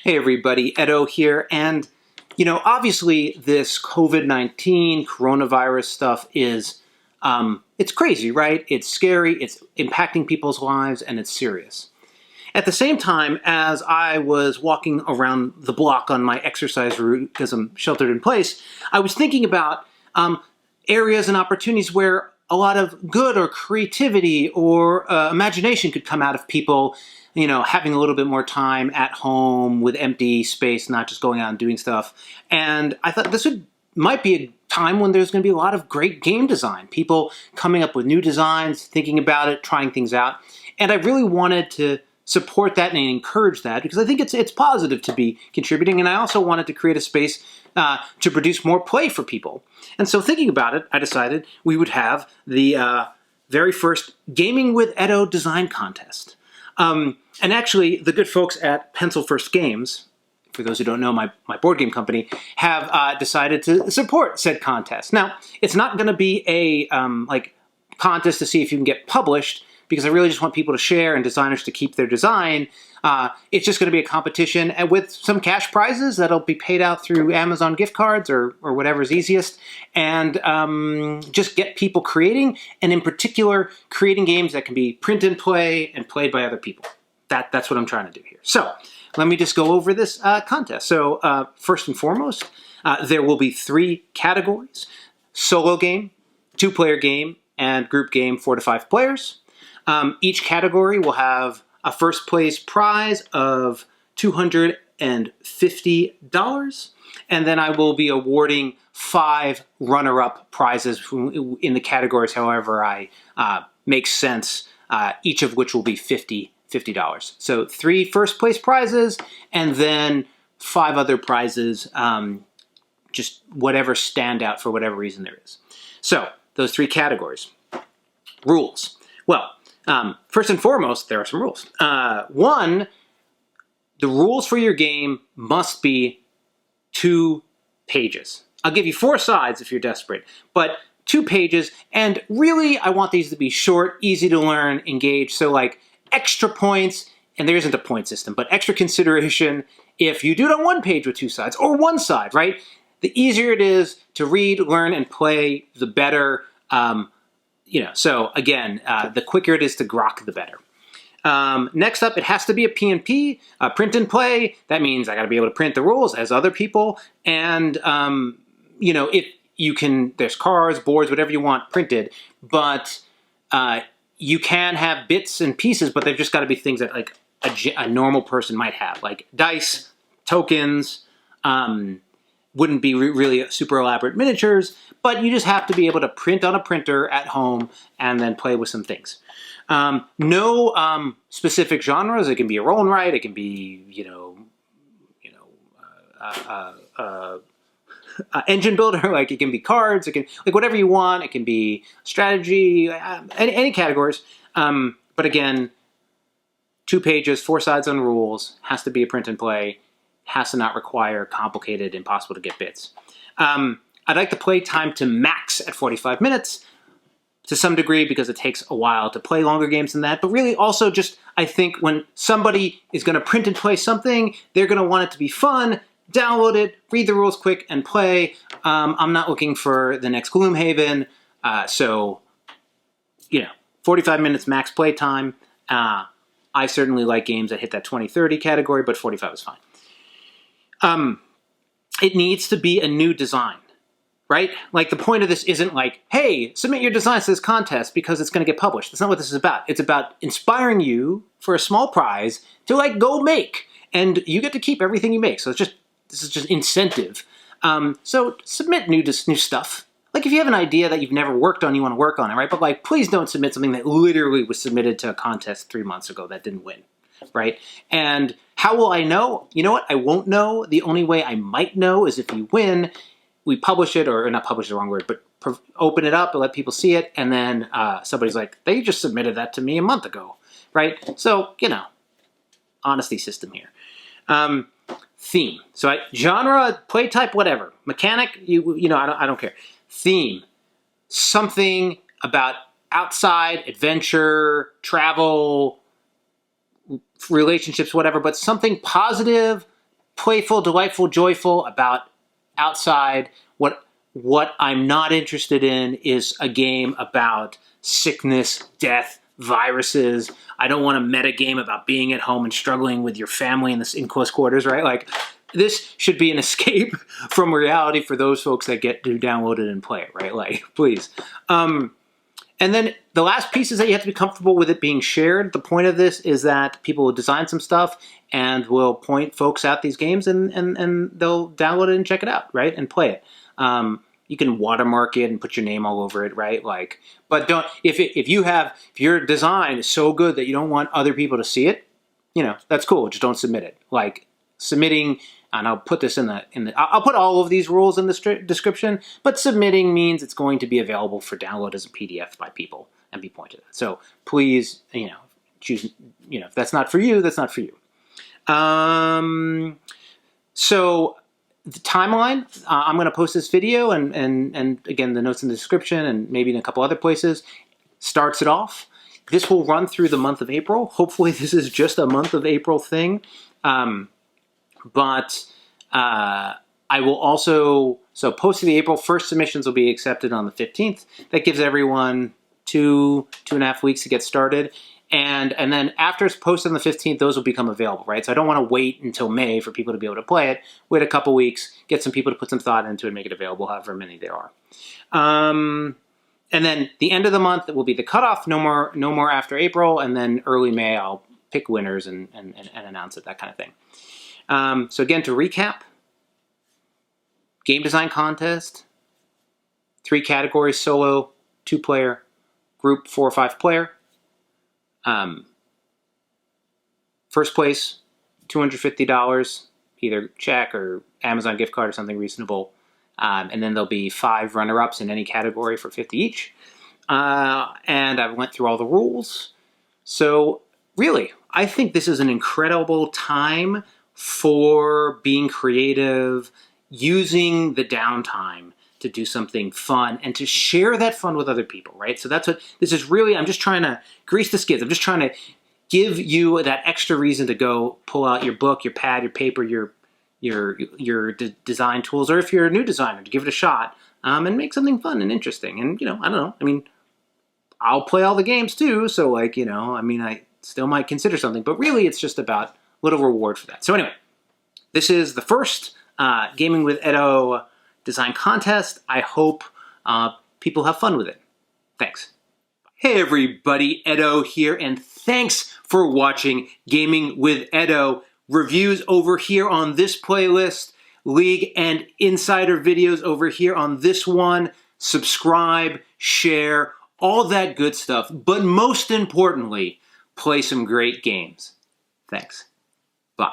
Hey everybody, Edo here, and obviously this COVID-19 coronavirus stuff is, it's crazy, right? It's scary, it's impacting people's lives, and it's serious. At the same time, as I was walking around the block on my exercise route, because I'm sheltered in place, I was thinking about areas and opportunities where a lot of good or creativity or imagination could come out of people, having a little bit more time at home with empty space, not just going out and doing stuff. And I thought might be a time when there's going to be a lot of great game design, people coming up with new designs, thinking about it, trying things out. And I really wanted to support that and encourage that because I think it's positive to be contributing. And I also wanted to create a space to produce more play for people. And so thinking about it, I decided we would have the very first Gaming with Edo Design Contest. And actually, the good folks at Pencil First Games, for those who don't know, my board game company, have decided to support said contest. Now, it's not going to be a contest to see if you can get published, because I really just want people to share and designers to keep their design. It's just going to be a competition and with some cash prizes that'll be paid out through Amazon gift cards or whatever's easiest, and just get people creating, and in particular, creating games that can be print and played by other people. That's what I'm trying to do here. So let me just go over this contest. So first and foremost, there will be 3 categories: solo game, 2-player game, and group game 4 to 5 players. Each category will have a first place prize of $250, and then I will be awarding 5 runner-up prizes in the categories however I makes sense, each of which will be $50. So 3 first place prizes, and then 5 other prizes, just whatever stand out for whatever reason there is. So those 3 categories. Rules. Well, first and foremost, there are some rules. 1, the rules for your game must be 2 pages. I'll give you 4 sides if you're desperate, but 2 pages, and really I want these to be short, easy to learn, engage, so like extra points, and there isn't a point system, but extra consideration if you do it on 1 page with 2 sides, or 1 side, right? The easier it is to read, learn, and play, the better. So again, the quicker it is to grok, the better. Next up, it has to be a P&P, print and play. That means I got to be able to print the rules as other people. And, if you can, there's cards, boards, whatever you want printed. But you can have bits and pieces, but they've just got to be things that like a normal person might have, like dice, tokens, wouldn't be really super elaborate miniatures, but you just have to be able to print on a printer at home and then play with some things. No specific genres. It can be a roll and write. It can be, engine builder. Like it can be cards. It can like whatever you want. It can be strategy. Any categories. But again, 2 pages, 4 sides on rules. Has to be a print and play. Has to not require complicated, impossible to get bits. I'd like the play time to max at 45 minutes to some degree because it takes a while to play longer games than that. But really also just, I think when somebody is going to print and play something, they're going to want it to be fun, download it, read the rules quick, and play. I'm not looking for the next Gloomhaven. 45 minutes max play time. I certainly like games that hit that 20-30 category, but 45 is fine. It needs to be a new design, right? Like the point of this isn't like, hey, submit your designs to this contest because it's going to get published. That's not what this is about. It's about inspiring you for a small prize to like go make, and you get to keep everything you make. So this is just incentive. So submit new stuff. Like if you have an idea that you've never worked on, you want to work on it, right? But like, please don't submit something that literally was submitted to a contest 3 months ago that didn't win, right? And how will I know? You know what? I won't know. The only way I might know is if you win, we publish it, or not publish is the wrong word, but open it up and let people see it, and then somebody's like, they just submitted that to me a month ago, right? So, honesty system here. Theme. So genre, play type, whatever. Mechanic, I don't care. Theme. Something about outside, adventure, travel, relationships, whatever, but something positive, playful, delightful, joyful, about outside. What I'm not interested in is a game about sickness, death, viruses. I don't want a meta game about being at home and struggling with your family in close quarters, right? Like, this should be an escape from reality for those folks that get to download it and play it, right? Like, please. And then the last piece is that you have to be comfortable with it being shared. The point of this is that people will design some stuff and will point folks at these games, and they'll download it and check it out, right? And play it. You can watermark it and put your name all over it, right? Like, but don't, if your design is so good that you don't want other people to see it, that's cool. Just don't submit it. Like, submitting, and I'll put this I'll put all of these rules in the description, but submitting means it's going to be available for download as a PDF by people and be pointed at. So please, choose, if that's not for you, that's not for you. So the timeline, I'm going to post this video and again, the notes in the description and maybe in a couple other places, starts it off. This will run through the month of April. Hopefully this is just a month of April thing. But I will also, so post the April, first submissions will be accepted on the 15th. That gives everyone two and a half weeks to get started. And then after it's posted on the 15th, those will become available, right? So I don't want to wait until May for people to be able to play it. Wait a couple weeks, get some people to put some thought into it, and make it available, however many there are. And then the end of the month will be the cutoff, no more after April, and then early May I'll pick winners and announce it, that kind of thing. So again, to recap, game design contest, 3 categories: solo, 2-player, group 4 or 5 player. First place, $250, either check or Amazon gift card or something reasonable. And then there'll be 5 runner-ups in any category for $50 each. And I went through all the rules. So really, I think this is an incredible time for being creative, using the downtime to do something fun and to share that fun with other people, right? So that's what this is really. I'm just trying to grease the skids. I'm just trying to give you that extra reason to go pull out your book, your pad, your paper, your design tools, or if you're a new designer, to give it a shot and make something fun and interesting. And, I don't know. I mean, I'll play all the games too. So like, I still might consider something, but really it's just about little reward for that. So anyway, this is the first Gaming with Edo Design Contest. I hope people have fun with it. Thanks. Hey everybody, Edo here, and thanks for watching Gaming with Edo. Reviews over here on this playlist, League and Insider videos over here on this one. Subscribe, share, all that good stuff. But most importantly, play some great games. Thanks. Bye.